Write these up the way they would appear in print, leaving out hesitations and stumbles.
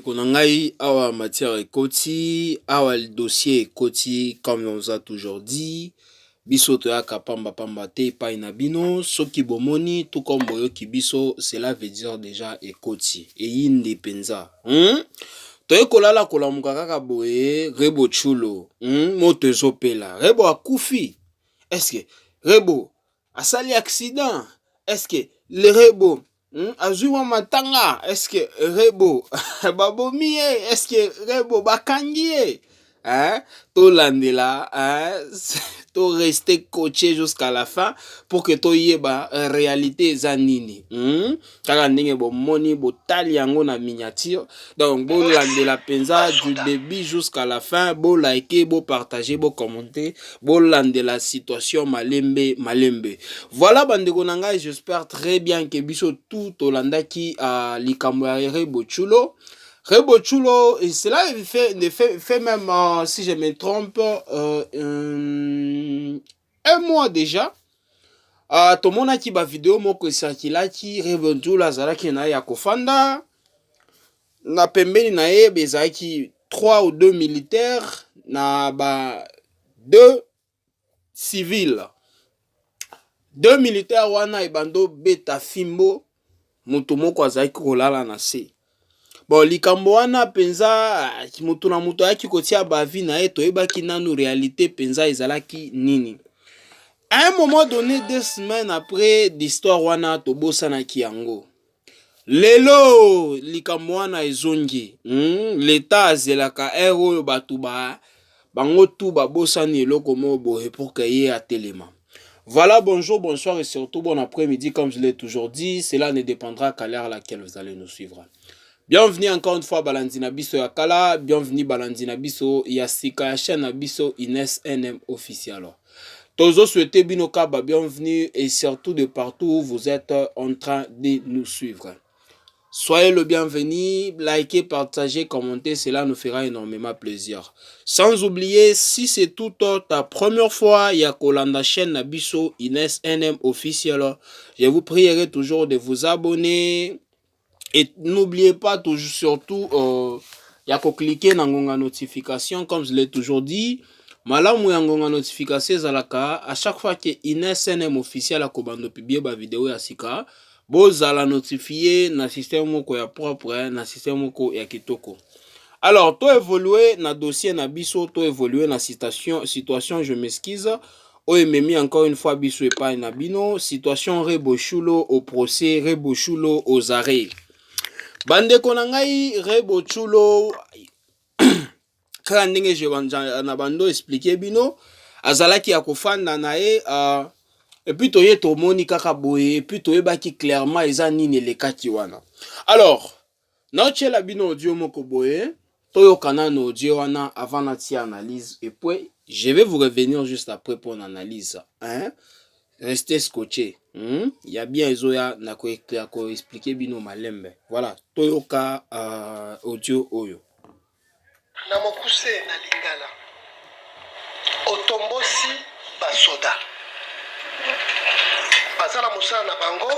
Konangai, awa matière ekoti, awa le dossier ekoti, comme on nous a toujours dit, biso toyaka pamba pamba te pa inabino, soki bomoni, tout comme boyoki biso, cela veut dire déjà ekoti, et yinde penza. Toye kolala kolamuka kaka boye, rebo chulo, moto ezopela, rebo akufi, est-ce que, rebo, asali accident, est-ce que, le rebo, azuma matanga, est-ce que rebo babomi est-ce que rebo bakangi hein, to landela hein, to rester coaché jusqu'à la fin pour que to yeba réalité zanini kaka ndenge bo moni bo tali yango na miniature. Donc bo landela penza du début jusqu'à la fin, bo liker, bo partager, bo commenter, bo landela situation malembe malembe. Voilà bandeko nanga, j'espère très bien que biso tout Olanda qui a likambo ya Rebo Chulo. Rebo Chulo, et cela fait même, si je me trompe, un mois déjà. Tout le monde a qui ba vidéo moko esakilaki Rebo Chulo azalaki na ya kofanda na pembeni na ye bezaki 3 ou 2 militaires na ba 2 civils. 2 militaires wana ebando beta fimbo mutu moko azalaki kolala na se. Bon likambo wana penza mutu na mutu ayaki kotia bavi na ye toyebaki nanu réalité penza ezalaki nini. À un moment donné, 2 semaines après l'histoire wana tobosanaki yango. Lelo likambo wana ezongi. L'état azelaka oyo batu bango tu babosani eloko mo boye pour que ye atelema. Voilà, bonjour, bonsoir et surtout bon après-midi. Comme je l'ai toujours dit, cela ne dépendra qu'à l'heure à laquelle vous allez nous suivre. Bienvenue encore une fois Balandina Biso Yakala, bienvenue Balandina Biso Yasika ya chaîne Biso Ines NM officiel. Tozo souhaitez Binokaba, bienvenue et surtout de partout où vous êtes en train de nous suivre. Soyez le bienvenu, likez, partagez, commentez, cela nous fera énormément plaisir. Sans oublier, si c'est toute ta première fois, Yakolanda chaîne Nabiso Ines NM officiel, je vous prierai toujours de vous abonner. Et n'oubliez pas toujours, surtout, cliquer dans la notification, comme je l'ai toujours dit. Malamu yangonga notification zalaka à chaque fois que Ines NM officiel a kobando publier ba vidéo ya sika. Bozala notifié na système moko ya propre na système moko ya kitoko. Alors to évoluer na dossier na biso, to évoluer na situation je m'excuse. O ememi encore une fois biso epai na bino situation Rebo Chulo au procès, Rebo Chulo aux arrêts. Bande konangai Rebo Chulo kaka ndenge je na bando expliquer bino azalaki ya kofanda na ye et puis toye tomoni kaka boye et puis toyebaki clairement eza nini elekaki wana. Alors naotiela bino audio moko boye toyokana na audio wana avant na tia analyse et puis je vais vous revenir juste après pour l'analyse hein. Restez scotché. Il y a bien ezoya na ko expliquer bino malembe. Voilà toyoka audio oyo na mokuse na lingala otombosi basoda bazala mosala na bango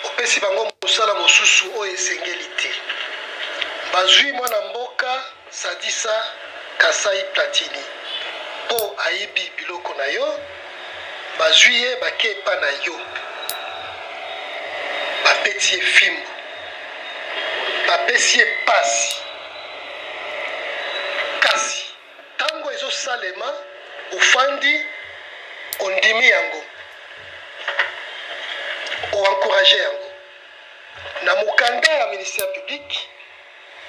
opesi bango mosala mosusu oyo esengeli te bazwi mwana mboka Sadisa Kasai Platini po ayibi biloko na yo bazwi ye bakepa na yo bapeti ye fimbu bapesi ye pasi kasi tango ezo salema ufandi ondimi yango oencourage yango na mokanda ya ministère public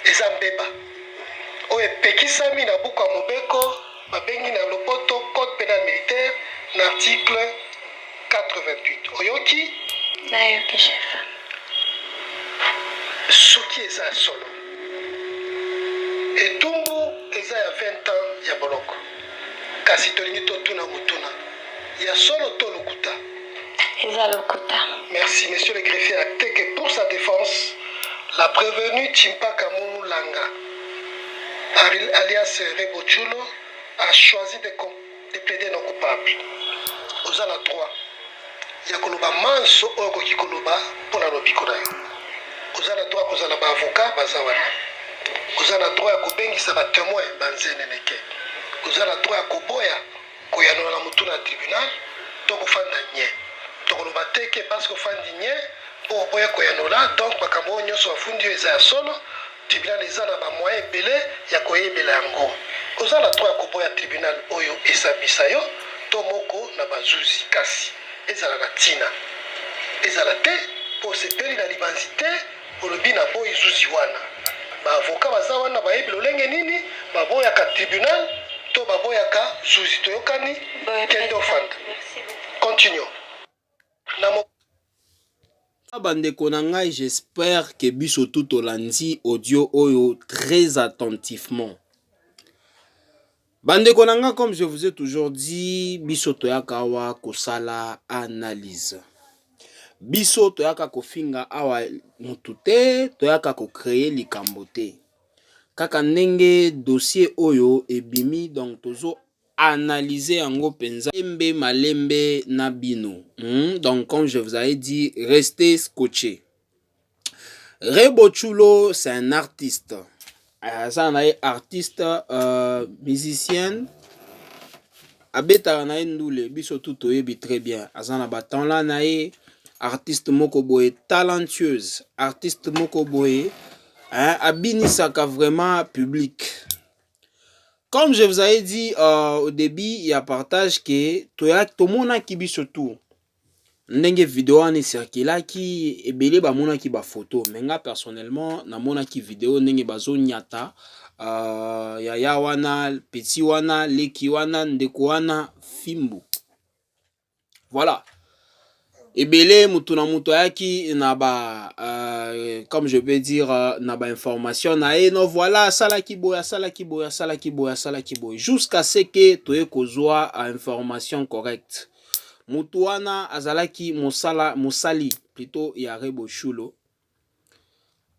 eza mbeba oyo epekisami na buku ya mobeko babengi na lopoto code pénal militaire na article 88 oyoki nayoki chef soki eza solo etumbu eza ya 20 ans ya boloko kasi tolingi totuna motuna ya solo to lokuta eza lokuta. Merci monsieur le greffier acté que pour sa défense la prévenue Chimpaka Moulanga alias Rebo Chulo a choisi de plaider non coupable. Aux ala droit ya koloba manso oyo koki koloba pour la lobiko na yo oza na droit kozala ba avocat baza wana, oza na droit ya kobengisa ba témoin banzene neke, oza na droit ya koboya koyanola na mutu na tribunal to kofanda nye to koloba teke parce que ofandi nye po oboya koyanola. Donc makambo nyonso bafundi eza ya solo, tribunal eza na ba moyen ebele ya koyebela yango. Oza na droit ya koboya tribunal oyo esambisa yo to moko na bazuzi, kasi ezala na tina ezala te po sepeli na libanzi te olobi na boyi zuzi wana. Baavoka baza wana bayebi lolenge nini baboyaka tribunal to baboyaka zuzi, toyokani kende ofanda. Continue na bandeko na ngai, j'espère que biso tout olandi audio oyo très attentivement. Bandeko na ngai, comme je vous ai toujours dit, biso toyaka awa kosala analyse, biso toyaka kofinga awa mutu te, toyaka ko créer likambo te, kaka ndenge dossier oyo ebimi. Donc tozo analyser yango penza embe malembe na bino. Donc comme je vous avais dit, restez scotchés. Rebo Chulo, c'est un artiste. Ça on a artiste, musicien. Abeta na ndule biso tout oyebi très bien. Azana baton la nae artiste moko boye talentueuse, artiste moko boye abinisaka vraiment public. Comme je vous avais dit au début, il y a partage que tout le monde qui biso tout. Ndenge vidéo ane circula ki ebele ba mona ki ba photo. Menga personnellement na mona ki vidéo ndenge bazo nyata ya wana petit wana leki wana ndeko wana fimbu. Voilà. Ebele mutu na mutu yaki na ba comme je peux dire na ba information na no voilà sala ki boya sala ki boya sala ki boya sala ki boya jusqu'à ce que toye kozwa information correcte. Mutu wana azalaki musali plutôt ya Rebo Chulo.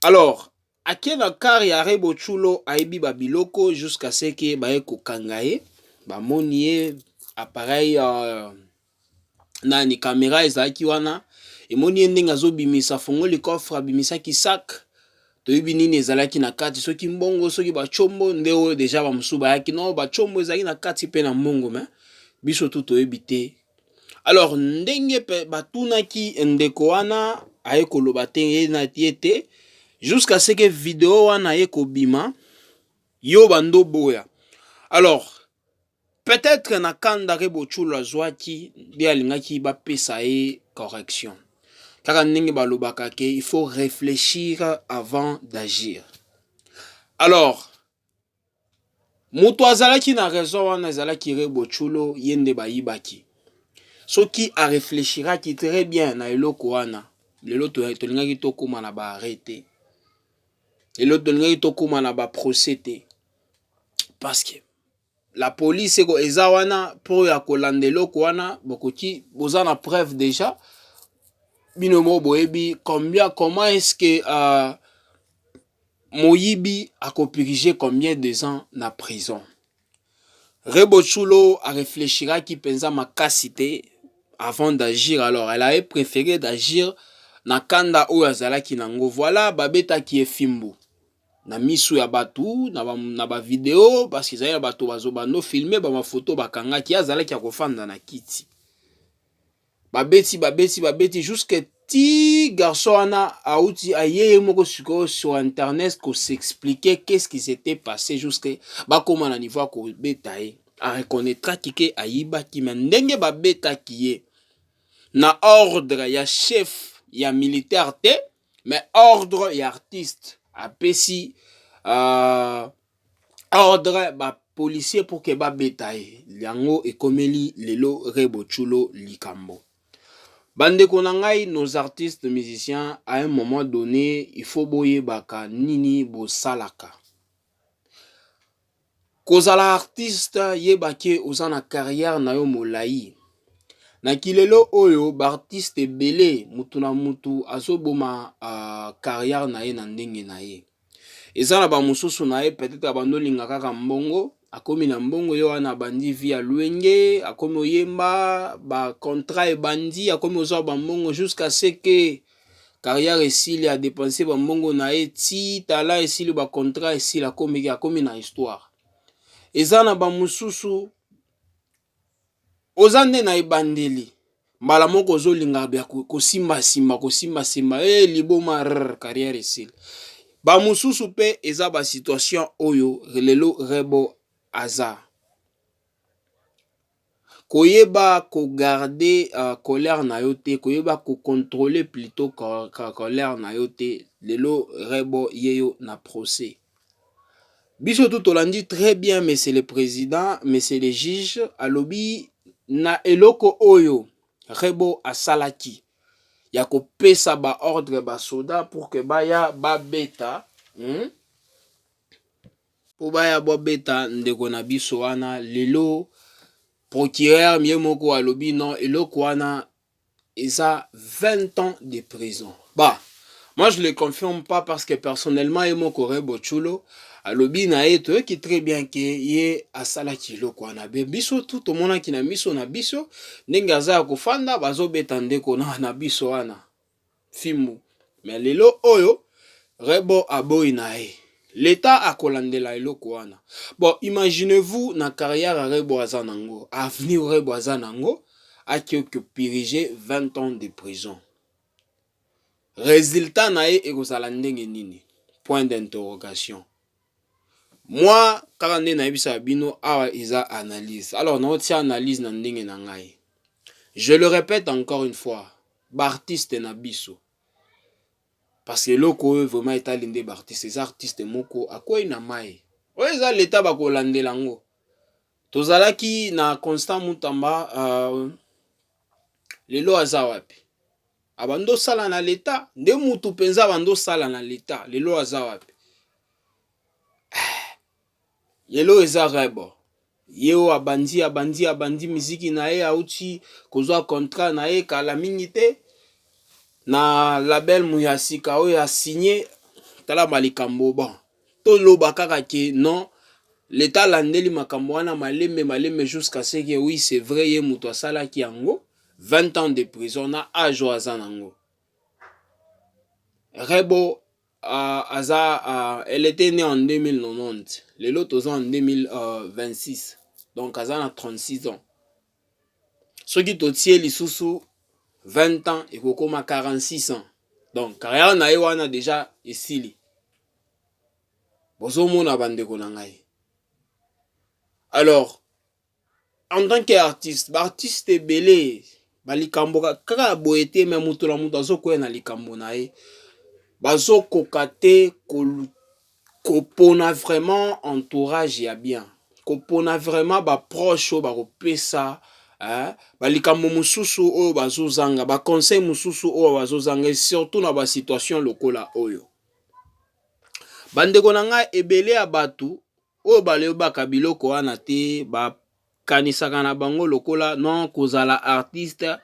Alors akena kar ya Rebo Chulo aibi babiloko jusqu'à ce que baye kokangaye ba moniye appareil nani caméra ezalaki wana emoni ndenge azobimisa fongoli coffre abimisa ki sac toyebi nini ezalaki na kati, soki mbongo soki bachombo ndeo deja bamusu bayaki no bachombo ezalaki na kati pe na mbongo mais biso tout toyebi te. Alors ndenge pe batunaki ndeko wana aye koloba te ye na tiete jusqu'à ce que vidéo wana ye kobima yo bando boya. Alors peut-être na kanda Rebo Chulo azwaki bi alingaki ba pesa e correction. Car ndenge balobaka ke il faut réfléchir avant d'agir. Alors mutu azalaki na raison wana azalaki Rebo Chulo yende bayibaki. Soki a réfléchira ki très bien na eloko wana. Lelo tolingaki tokoma na ba arrêté. Lelo tolingaki tokoma na ba procès te. Parce que la police eko eza wana pour ya kolanda eloko wana bokoki boza na preuve déjà bino mo boyebi comment est-ce que moyibi akopirige combien de ans na prison. Rebo Chulo a réfléchira ki penza makasi te avant d'agir. Alors elle avait préféré d'agir na kanda oyo azalaki nango. Voilà babeta ki efimbu na misu ya batu na ba vidéo parce que zaya batu bazobando filmer ba ma photo bakanga ki azalaki akofanda na kiti babeti jusqu'à ti garçon ana auti aye moko siko sur internet ko s'expliquer qu'est-ce qui s'était passé jusqu'à ba koma na niveau ko beta e a reconnaître ki ayiba ki ndenge babeta ki na ordre ya chef ya militaire te mais ordre ya artiste apesi ordre ba policier pour que ba betaye yango ekomeli lelo Rebo Chulo likambo. Bandeko na ngai, nos artistes musiciens à un moment donné il faut boye baka nini bo salaka kozala artiste yebake ozana carrière na yo molai na kilelo oyo ba artiste belé mutu na mutu azoboma carrière na ye na ndenge na ye. Ezala ba mususu na ye peut-être abandolinga kaka mbongo akomi na mbongo yo wana bandi via luenge akomi oyemba ba contrat e bandi akomi ozo ba mbongo jusqu'à ce que carrière esili a dépensé ba mbongo na ye ti tala esili ba contrat esili akomi na histoire eza na ba mususu oza nde na ebandeli mbala moko ozolinga bya kosimba liboma carrière esili ba mususu pe eza ba situation oyo lelo Rebo aza koyeba ko garder colère na yo te koyeba ko contrôler plutôt colère na yo te lelo Rebo yeyo na procès biso tout olandi très bien monsieur le président monsieur le juge alobi na eloko oyo Rebo asalaki ya kopesa ba ordre ba soda pour que baya ba beta po baya ba beta ndeko na biso wana lelo procureur mieux moko alobi non eloko wana eza 20 ans de prison. Bah moi je le confirme pas parce que personnellement et moko Rebo Chulo alobi na eto qui très bien que ye asala kiloko wana be biso tout au monde qui na miso na biso ndenge aza ko fanda bazo beta ndeko na biso wana fimu mais lelo oyo Rebo aboyi na e l'état a kolandela eloko wana. Bon, imaginez-vous na carrière à Rebo Azanango, avenir Rebo Azanango, a qui piriger 20 ans de prison. Résultat nae ekosalandenge nini? Point d'interrogation. Moi, quand on est na ebisa bino awa isa analyse. Alors, non tia analyse na ndenge na ngai. Je le répète encore une fois, bartiste na biso. Parce que loko vraiment est linde bartiste ces artistes moko akoy na mai oza l'état ba ko landelango tozalaki na Constant Mutamba lelo aza wapi abando sala na l'état nde mutu penza bando sala na l'état lelo aza wapi yelo eza Rebo yeo abandi muziki na ye auti kozwa contrat na ye kala mingi te na label muyasika oyo a signé tala malikambo bon to loba kaka ke non l'état landeli makambo wana malembe jusqu'à ce que oui c'est vrai ye muto asala ki yango 20 ans de prison na âge azanango Rebo elle était née en 2090 lelo toza en 2026 donc azana 36 ans soki totie lisusu 20 ans et kokoma 46 ans. Donc, carrière na wana déjà esili. Bozo mona bandeko na ngai. Alors, en tant qu'artiste, artiste belé, balikambo kaka boete me mutu la mutu azo koya na likambo na ye. Bazo kokate kopona vraiment entourage ya bien. Kopona vraiment ba proche ba kopesa balikambo mususu oyo bazozanga ba conseil mususu oyo bazozanga et surtout na ba situation lokola oyo bandeko na ngai ebele ya batu oyo balobaka biloko wana te ba kanisaka na bango lokola non kozala artiste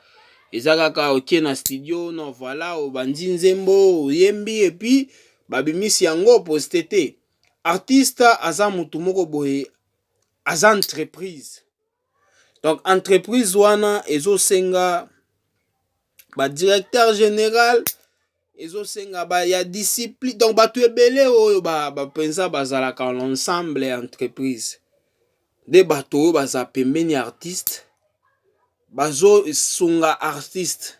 eza kaka okie na studio non voilà obandi nzembo oyembi et puis babimisi yango poste te artiste aza mutu moko boye aza entreprise. Donc, entreprise wana, ezo senga, ba directeur général, ezo senga, ba ya discipline. Donc, ba tu ebele oyo, ba pensa bazalaka l'ensemble entreprise. De bato baza pembeni artiste, bazo songa artiste.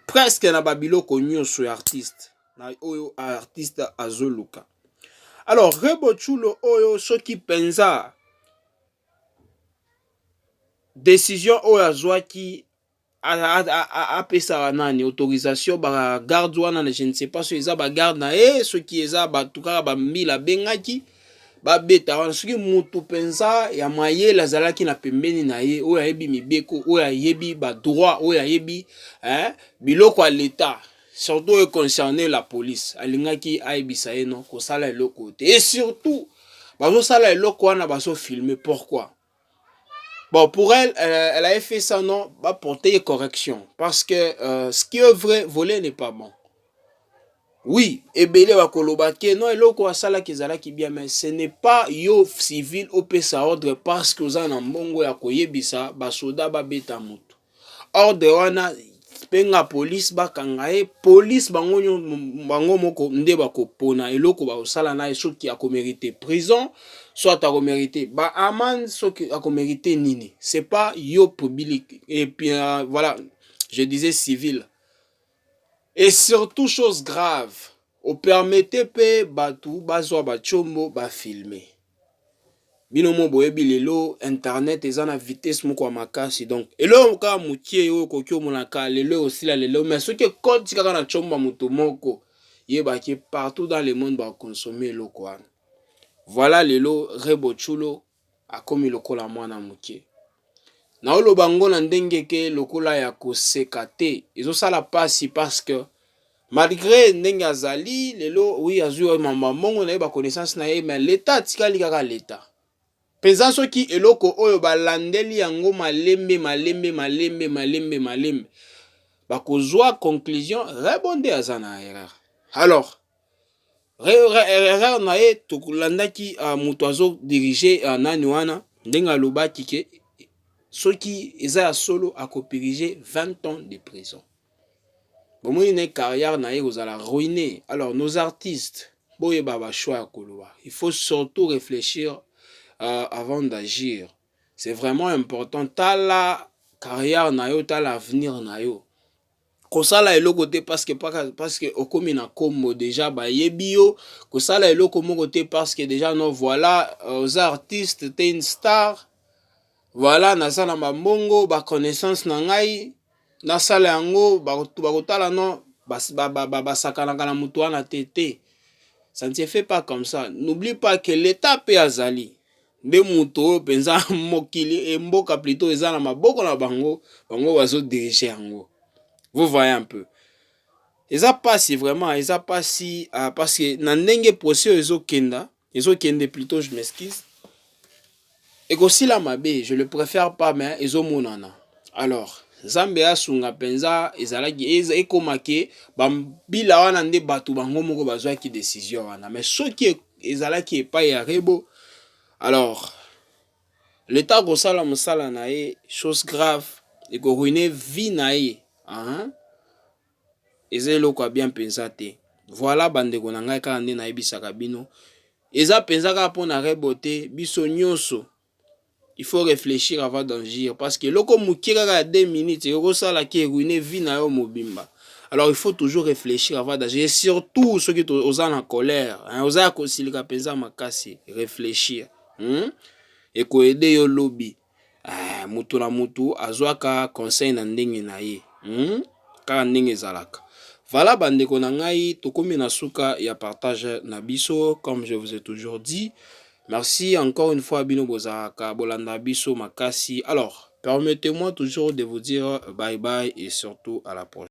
Presque na babilo konyo sur artiste. Na oyo artiste azoluka. Alors, Rebo Chulo oyo, ceux qui pensa, décision oyo azwaki apesa nani autorisation ba garde wana je ne sais pas si eza ba garde na ce qui eza ba tuka ba mila bengaki ba beta wana soki mutu penza ya mayele azalaki na pembeni na ye oyo ayebi mibeko oyo ayebi ba droit oyo ayebi biloko ya l'état surtout concerné la police alingaki ayebisa ye non kosala eloko te et surtout bazo sala eloko wana bazo filmer pourquoi. Bon, pour elle, elle avait fait ça, non, va porter correction. Parce que ce qui est vrai, voler n'est pas bon. Oui, ebele wa kolobake, non, eloko asala kizala ki bien, mais ce n'est pas yo civil au pesa ordre parce que vous en mbongo ya koyebisa, basoda ba beta mutu. Ordre wana, penga police bakanga ye police bango moko nde bakopona eloko bakosala na ye soki akomérite prison soit akomérite ba amende soki akomérite nini. C'est pas yo public et puis voilà, je disais civil. Et surtout chose grave, au permettez pe batu bazwa bachombo ba filmer. Bino mo boyebi lelo internet eza na vitesse moko ya makasi, donc elo ka mutie yo kokyo monaka lelo aussi la lelo, mais ce que code kaka na chomba muto moko yeba ki partout dans le monde ba consommer eloko wana. Voilà lelo Rebo Chulo akomi lokola mwana mukie. Na oloba ngo na ndenge ke lokola ya koseka te ezosala pasi parce que malgré ndenge azali lelo oui azui mama mongo na ye ba connaissance na ye, mais l'état tikali kaka l'état. Penza soki eloko oyo balandeli yango malembe bakozwa conclusion rebonde azana erreur. Alors erreur na ye tokulandaki muto azo diriger nani wana ndenga lobaki ke soki eza ya solo akopirige 20 ans de prison. Bon, une carrière na ye ozala ruiné. Alors nos artistes boye baba choix koloba, il faut surtout réfléchir avant d'agir. C'est vraiment important. T'as la carrière na yo, t'as l'avenir na yo. Kosala eloko te parce que okomi na kombo déjà ba yebio. Kosala eloko moko te parce que déjà non voilà aux artistes t'es une star. Voilà nasala mabongo ba connaissance na ngai nasala yango bakotala non basakana kana mutu wana tete. Ça ne se fait pas comme ça. N'oublie pas que l'état pe azali. De muto penza mokili et mboka plutôt eza na maboko na bango bazo diriger yango. Vous voyez un peu. Eza pas si vraiment, eza pas si parce que na ndenge procès ezo kende plutôt, je m'excuse. Et aussi la mabe, je le préfère pas mais ezo monana. Alors, Zambe asunga penza ezalaki ekomake bambila wana nde batu bango moko bazwaki décision wana, mais soki ezalaki epa ya Rebo. Alors, l'état kosala mosala na ye, chose grave, et ko ruiner vie na ye, eza eloko a bien pensa te. Voilà bandeko na ngai kaka nde na yebisaka bino. Eza pensa kaka pona Rebo te, biso nyonso. Il faut réfléchir avant d'agir parce que loko mukie kaka 2 minutes, yoko sala ki ruiner vie na yo mobimba. Alors il faut toujours réfléchir avant d'agir, et surtout ceux qui sont en colère, oza kosilika pensa makasi, réfléchir. Et ko aider yo lobby mutu na mutu azwaka conseil na ndenge na ye kaka ndenge ezalaka. Voilà bandeko na ngai tokomi na suka ya partage na biso comme je vous ai toujours dit. Merci encore une fois bino bozaka bolanda biso makasi. Alors permettez-moi toujours de vous dire bye bye et surtout à la prochaine.